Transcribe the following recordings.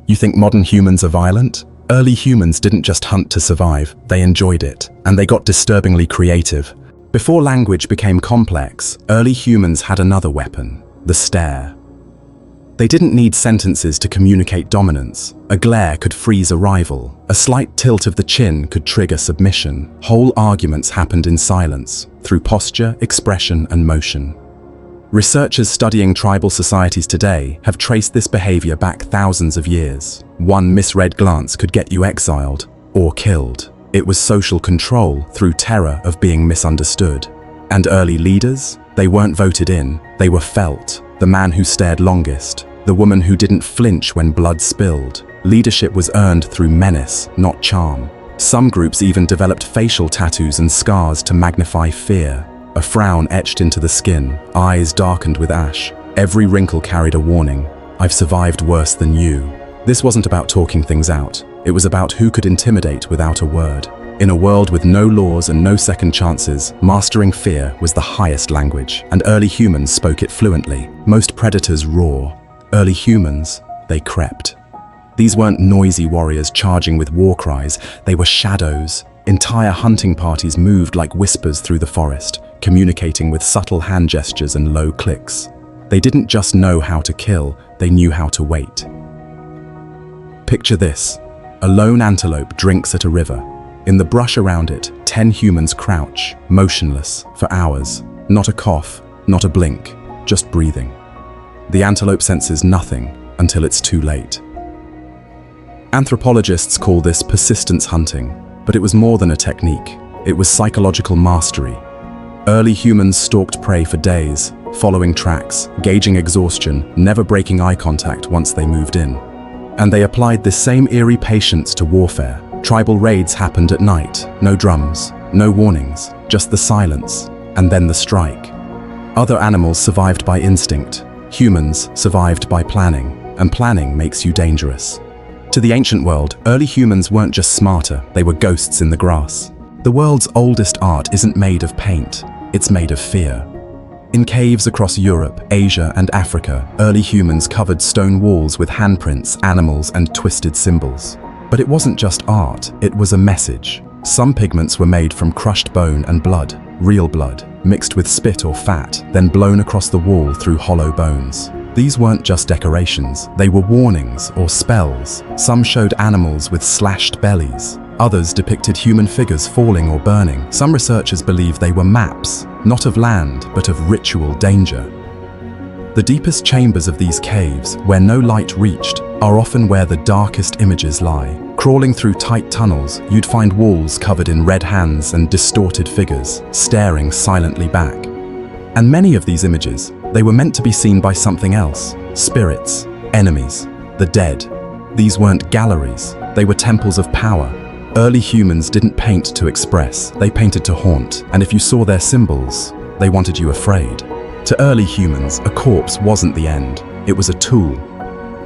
You think modern humans are violent? Early humans didn't just hunt to survive, they enjoyed it, and they got disturbingly creative. Before language became complex, early humans had another weapon, the stare. They didn't need sentences to communicate dominance. A glare could freeze a rival. A slight tilt of the chin could trigger submission. Whole arguments happened in silence, through posture, expression, and motion. Researchers studying tribal societies today have traced this behavior back thousands of years. One misread glance could get you exiled or killed. It was social control through terror of being misunderstood. And early leaders? They weren't voted in, they were felt. The man who stared longest, the woman who didn't flinch when blood spilled. Leadership was earned through menace, not charm. Some groups even developed facial tattoos and scars to magnify fear. A frown etched into the skin, eyes darkened with ash. Every wrinkle carried a warning. I've survived worse than you. This wasn't about talking things out. It was about who could intimidate without a word. In a world with no laws and no second chances, mastering fear was the highest language, and early humans spoke it fluently. Most predators roar. Early humans, they crept. These weren't noisy warriors charging with war cries, they were shadows. Entire hunting parties moved like whispers through the forest, communicating with subtle hand gestures and low clicks. They didn't just know how to kill, they knew how to wait. Picture this. A lone antelope drinks at a river. In the brush around it, 10 humans crouch, motionless, for hours. Not a cough, not a blink, just breathing. The antelope senses nothing until it's too late. Anthropologists call this persistence hunting, but it was more than a technique. It was psychological mastery. Early humans stalked prey for days, following tracks, gauging exhaustion, never breaking eye contact once they moved in. And they applied this same eerie patience to warfare. Tribal raids happened at night, no drums, no warnings, just the silence, and then the strike. Other animals survived by instinct. Humans survived by planning, and planning makes you dangerous. To the ancient world, early humans weren't just smarter, they were ghosts in the grass. The world's oldest art isn't made of paint, it's made of fear. In caves across Europe, Asia, and Africa, early humans covered stone walls with handprints, animals, and twisted symbols. But it wasn't just art, it was a message. Some pigments were made from crushed bone and blood, real blood, mixed with spit or fat, then blown across the wall through hollow bones. These weren't just decorations, they were warnings or spells. Some showed animals with slashed bellies. Others depicted human figures falling or burning. Some researchers believe they were maps, not of land, but of ritual danger. The deepest chambers of these caves, where no light reached, are often where the darkest images lie. Crawling through tight tunnels, you'd find walls covered in red hands and distorted figures, staring silently back. And many of these images, they were meant to be seen by something else. Spirits, enemies, the dead. These weren't galleries, they were temples of power. Early humans didn't paint to express, they painted to haunt, and if you saw their symbols, they wanted you afraid. To early humans, a corpse wasn't the end, it was a tool.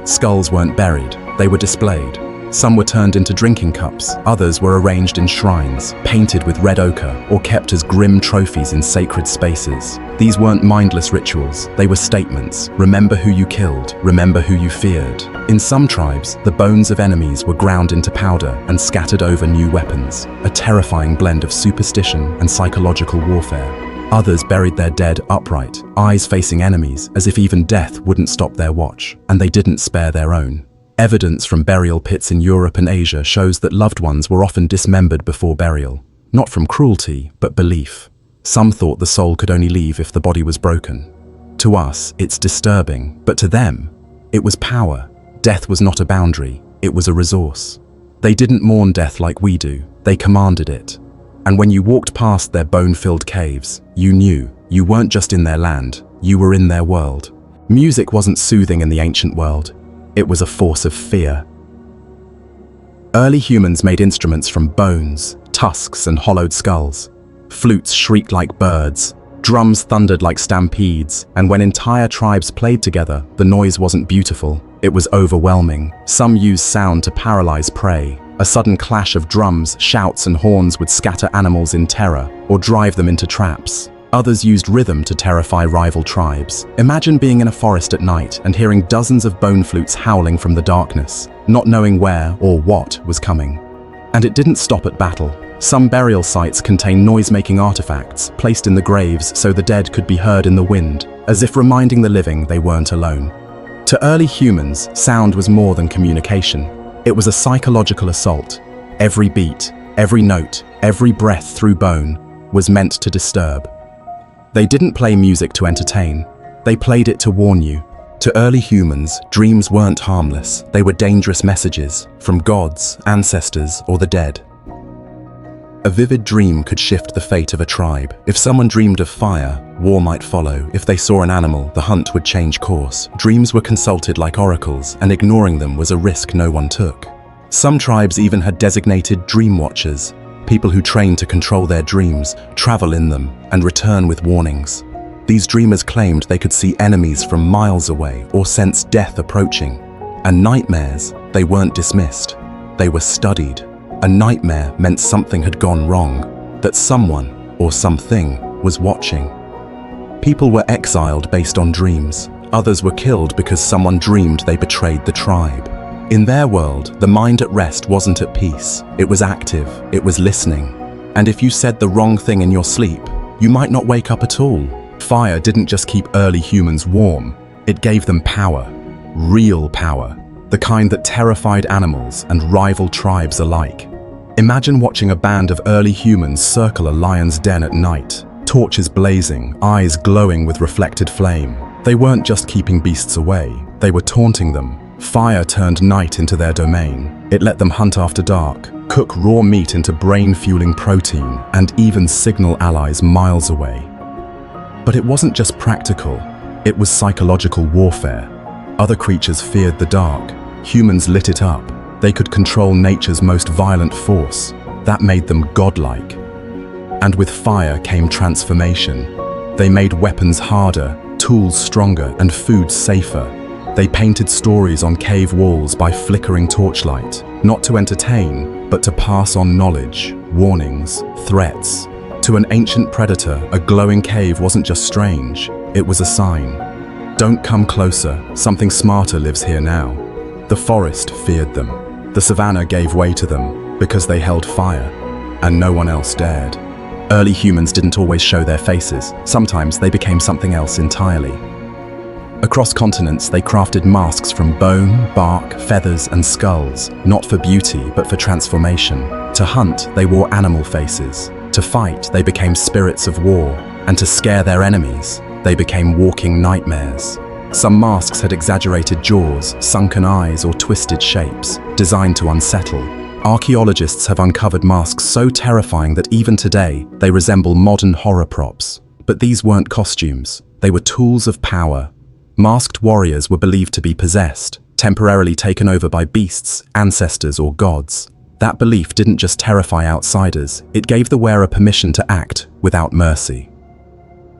Skulls weren't buried, they were displayed. Some were turned into drinking cups, others were arranged in shrines, painted with red ochre, or kept as grim trophies in sacred spaces. These weren't mindless rituals, they were statements. Remember who you killed, remember who you feared. In some tribes, the bones of enemies were ground into powder and scattered over new weapons, a terrifying blend of superstition and psychological warfare. Others buried their dead upright, eyes facing enemies, as if even death wouldn't stop their watch, and they didn't spare their own. Evidence from burial pits in Europe and Asia shows that loved ones were often dismembered before burial, not from cruelty, but belief. Some thought the soul could only leave if the body was broken. To us, it's disturbing, but to them, it was power. Death was not a boundary, it was a resource. They didn't mourn death like we do, they commanded it. And when you walked past their bone-filled caves, you knew you weren't just in their land, you were in their world. Music wasn't soothing in the ancient world. It was a force of fear. Early humans made instruments from bones, tusks, and hollowed skulls. Flutes shrieked like birds, drums thundered like stampedes, and when entire tribes played together, the noise wasn't beautiful, it was overwhelming. Some used sound to paralyze prey. A sudden clash of drums, shouts, and horns would scatter animals in terror or drive them into traps. Others used rhythm to terrify rival tribes. Imagine being in a forest at night and hearing dozens of bone flutes howling from the darkness, not knowing where or what was coming. And it didn't stop at battle. Some burial sites contain noise-making artifacts placed in the graves so the dead could be heard in the wind, as if reminding the living they weren't alone. To early humans, sound was more than communication. It was a psychological assault. Every beat, every note, every breath through bone was meant to disturb. They didn't play music to entertain. They played it to warn you. To early humans, dreams weren't harmless. They were dangerous messages from gods, ancestors, or the dead. A vivid dream could shift the fate of a tribe. If someone dreamed of fire, war might follow. If they saw an animal, the hunt would change course. Dreams were consulted like oracles, and ignoring them was a risk no one took. Some tribes even had designated dream watchers, people who trained to control their dreams, travel in them, and return with warnings. These dreamers claimed they could see enemies from miles away or sense death approaching. And nightmares, they weren't dismissed. They were studied. A nightmare meant something had gone wrong, that someone or something was watching. People were exiled based on dreams. Others were killed because someone dreamed they betrayed the tribe. In their world, the mind at rest wasn't at peace. It was active, it was listening. And if you said the wrong thing in your sleep, you might not wake up at all. Fire didn't just keep early humans warm, it gave them power. Real power. The kind that terrified animals and rival tribes alike. Imagine watching a band of early humans circle a lion's den at night, torches blazing, eyes glowing with reflected flame. They weren't just keeping beasts away, they were taunting them. Fire turned night into their domain. It let them hunt after dark, cook raw meat into brain-fueling protein, and even signal allies miles away. But it wasn't just practical, it was psychological warfare. Other creatures feared the dark. Humans lit it up. They could control nature's most violent force. That made them godlike. And with fire came transformation. They made weapons harder, tools stronger, and food safer. They painted stories on cave walls by flickering torchlight, not to entertain, but to pass on knowledge, warnings, threats. To an ancient predator, a glowing cave wasn't just strange, it was a sign. Don't come closer, something smarter lives here now. The forest feared them. The savannah gave way to them because they held fire, and no one else dared. Early humans didn't always show their faces. Sometimes they became something else entirely. Across continents, they crafted masks from bone, bark, feathers, and skulls, not for beauty, but for transformation. To hunt, they wore animal faces. To fight, they became spirits of war. And to scare their enemies, they became walking nightmares. Some masks had exaggerated jaws, sunken eyes, or twisted shapes, designed to unsettle. Archaeologists have uncovered masks so terrifying that even today, they resemble modern horror props. But these weren't costumes. They were tools of power. Masked warriors were believed to be possessed, temporarily taken over by beasts, ancestors, or gods. That belief didn't just terrify outsiders, it gave the wearer permission to act without mercy.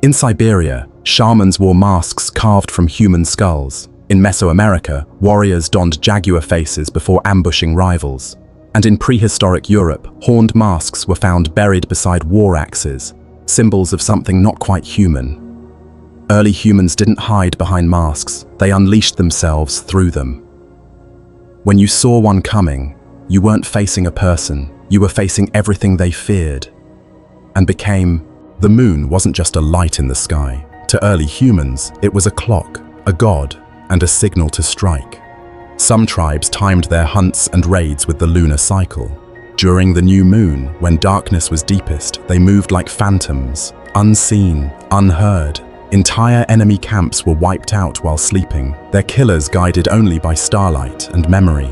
In Siberia, shamans wore masks carved from human skulls. In Mesoamerica, warriors donned jaguar faces before ambushing rivals. And in prehistoric Europe, horned masks were found buried beside war axes, symbols of something not quite human. Early humans didn't hide behind masks, they unleashed themselves through them. When you saw one coming, you weren't facing a person, you were facing everything they feared. And became, the moon wasn't just a light in the sky. To early humans, it was a clock, a god, and a signal to strike. Some tribes timed their hunts and raids with the lunar cycle. During the new moon, when darkness was deepest, they moved like phantoms, unseen, unheard. Entire enemy camps were wiped out while sleeping, their killers guided only by starlight and memory.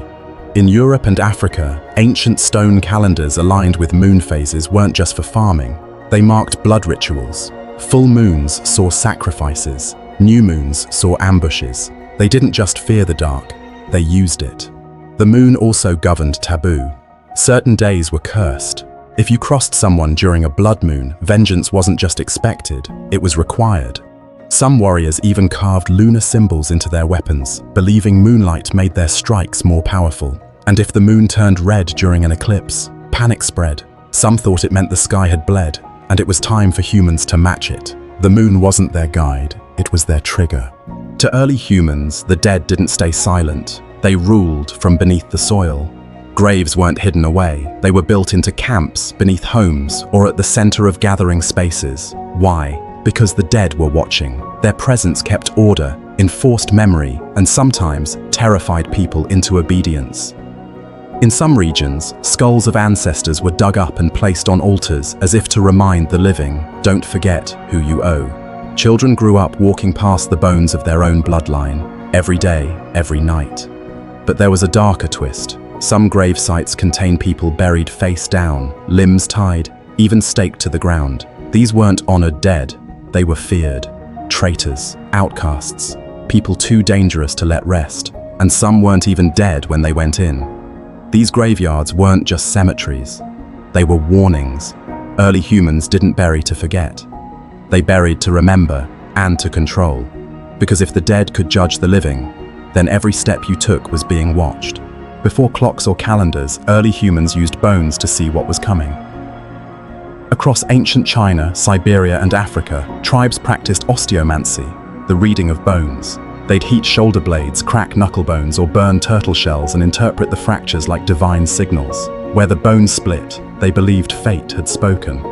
In Europe and Africa, ancient stone calendars aligned with moon phases weren't just for farming. They marked blood rituals. Full moons saw sacrifices. New moons saw ambushes. They didn't just fear the dark, they used it. The moon also governed taboo. Certain days were cursed. If you crossed someone during a blood moon, vengeance wasn't just expected, it was required. Some warriors even carved lunar symbols into their weapons, believing moonlight made their strikes more powerful. And if the moon turned red during an eclipse, panic spread. Some thought it meant the sky had bled, and it was time for humans to match it. The moon wasn't their guide, it was their trigger. To early humans, the dead didn't stay silent. They ruled from beneath the soil. Graves weren't hidden away. They were built into camps, beneath homes, or at the center of gathering spaces. Why? Because the dead were watching. Their presence kept order, enforced memory, and sometimes terrified people into obedience. In some regions, skulls of ancestors were dug up and placed on altars as if to remind the living, don't forget who you owe. Children grew up walking past the bones of their own bloodline, every day, every night. But there was a darker twist. Some grave sites contain people buried face down, limbs tied, even staked to the ground. These weren't honored dead, they were feared. Traitors, outcasts, people too dangerous to let rest, and some weren't even dead when they went in. These graveyards weren't just cemeteries, they were warnings. Early humans didn't bury to forget. They buried to remember and to control. Because if the dead could judge the living, then every step you took was being watched. Before clocks or calendars, early humans used bones to see what was coming. Across ancient China, Siberia, and Africa, tribes practiced osteomancy, the reading of bones. They'd heat shoulder blades, crack knuckle bones, or burn turtle shells and interpret the fractures like divine signals. Where the bones split, they believed fate had spoken.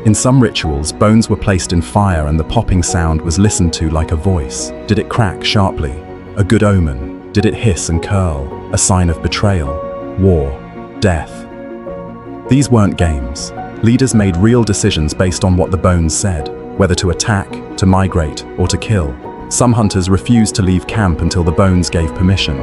In some rituals, bones were placed in fire and the popping sound was listened to like a voice. Did it crack sharply? A good omen. Did it hiss and curl? A sign of betrayal, war, death. These weren't games. Leaders made real decisions based on what the bones said, whether to attack, to migrate, or to kill. Some hunters refused to leave camp until the bones gave permission.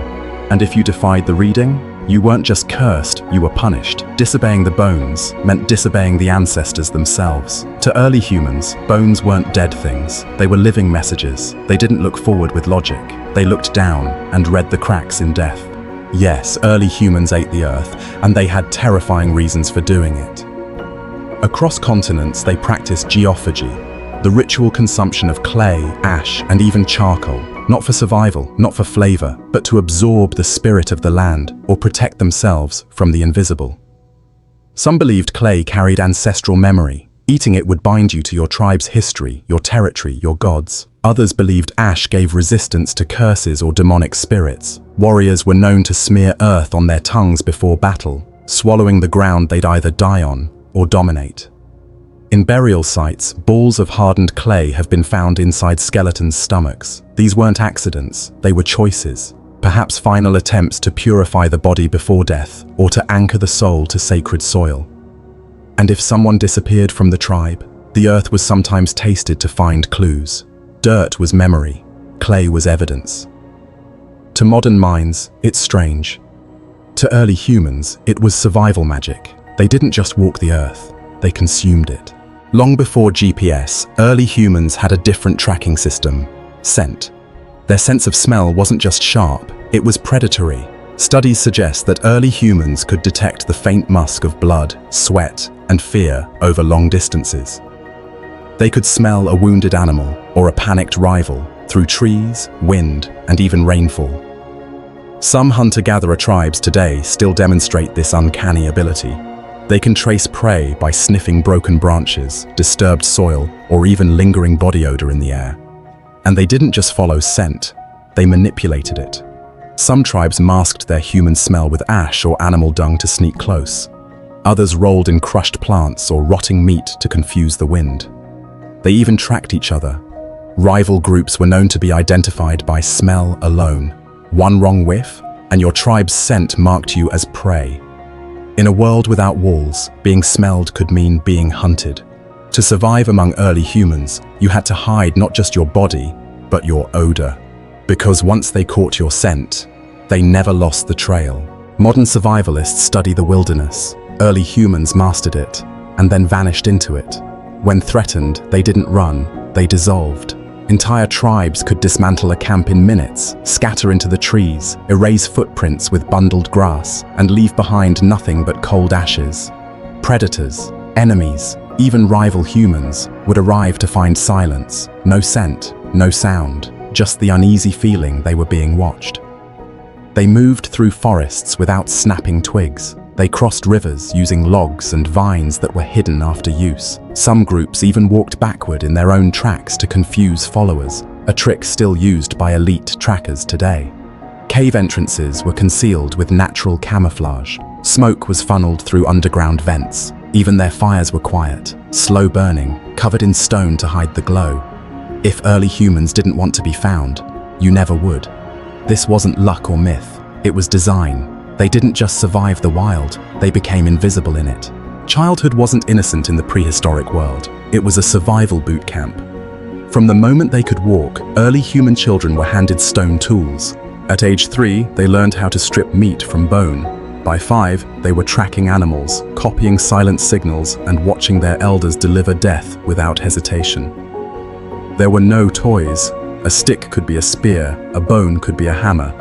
And if you defied the reading, you weren't just cursed, you were punished. Disobeying the bones meant disobeying the ancestors themselves. To early humans, bones weren't dead things. They were living messages. They didn't look forward with logic. They looked down and read the cracks in death. Yes, early humans ate the earth, and they had terrifying reasons for doing it. Across continents, they practiced geophagy, the ritual consumption of clay, ash, and even charcoal, not for survival, not for flavor, but to absorb the spirit of the land or protect themselves from the invisible. Some believed clay carried ancestral memory. Eating it would bind you to your tribe's history, your territory, your gods. Others believed ash gave resistance to curses or demonic spirits. Warriors were known to smear earth on their tongues before battle, swallowing the ground they'd either die on or dominate. In burial sites, balls of hardened clay have been found inside skeletons' stomachs. These weren't accidents, they were choices, perhaps final attempts to purify the body before death or to anchor the soul to sacred soil. And if someone disappeared from the tribe, the earth was sometimes tasted to find clues. Dirt was memory, clay was evidence. To modern minds, it's strange. To early humans, it was survival magic. They didn't just walk the earth, they consumed it. Long before GPS, early humans had a different tracking system: scent. Their sense of smell wasn't just sharp, it was predatory. Studies suggest that early humans could detect the faint musk of blood, sweat, and fear over long distances. They could smell a wounded animal or a panicked rival through trees, wind, and even rainfall. Some hunter-gatherer tribes today still demonstrate this uncanny ability. They can trace prey by sniffing broken branches, disturbed soil, or even lingering body odor in the air. And they didn't just follow scent, they manipulated it. Some tribes masked their human smell with ash or animal dung to sneak close. Others rolled in crushed plants or rotting meat to confuse the wind. They even tracked each other. Rival groups were known to be identified by smell alone. One wrong whiff, and your tribe's scent marked you as prey. In a world without walls, being smelled could mean being hunted. To survive among early humans, you had to hide not just your body, but your odor. Because once they caught your scent, they never lost the trail. Modern survivalists study the wilderness. Early humans mastered it, and then vanished into it. When threatened, they didn't run, they dissolved. Entire tribes could dismantle a camp in minutes, scatter into the trees, erase footprints with bundled grass, and leave behind nothing but cold ashes. Predators, enemies, even rival humans would arrive to find silence, no scent, no sound, just the uneasy feeling they were being watched. They moved through forests without snapping twigs. They crossed rivers using logs and vines that were hidden after use. Some groups even walked backward in their own tracks to confuse followers, a trick still used by elite trackers today. Cave entrances were concealed with natural camouflage. Smoke was funneled through underground vents. Even their fires were quiet, slow burning, covered in stone to hide the glow. If early humans didn't want to be found, you never would. This wasn't luck or myth, it was design. They didn't just survive the wild, they became invisible in it. Childhood wasn't innocent in the prehistoric world. It was a survival boot camp. From the moment they could walk, early human children were handed stone tools. At age 3, they learned how to strip meat from bone. By 5, they were tracking animals, copying silent signals, and watching their elders deliver death without hesitation. There were no toys. A stick could be a spear, a bone could be a hammer.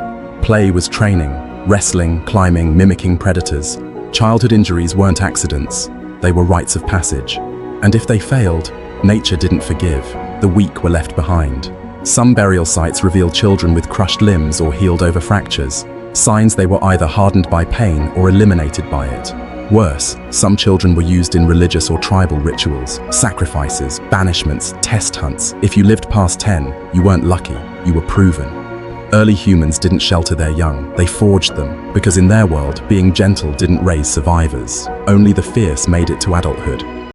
Play was training. Wrestling, climbing, mimicking predators. Childhood injuries weren't accidents, they were rites of passage. And if they failed, nature didn't forgive. The weak were left behind. Some burial sites reveal children with crushed limbs or healed over fractures, signs they were either hardened by pain or eliminated by it. Worse, some children were used in religious or tribal rituals, sacrifices, banishments, test hunts. If you lived past 10, you weren't lucky, you were proven. Early humans didn't shelter their young, they forged them, because in their world, being gentle didn't raise survivors. Only the fierce made it to adulthood.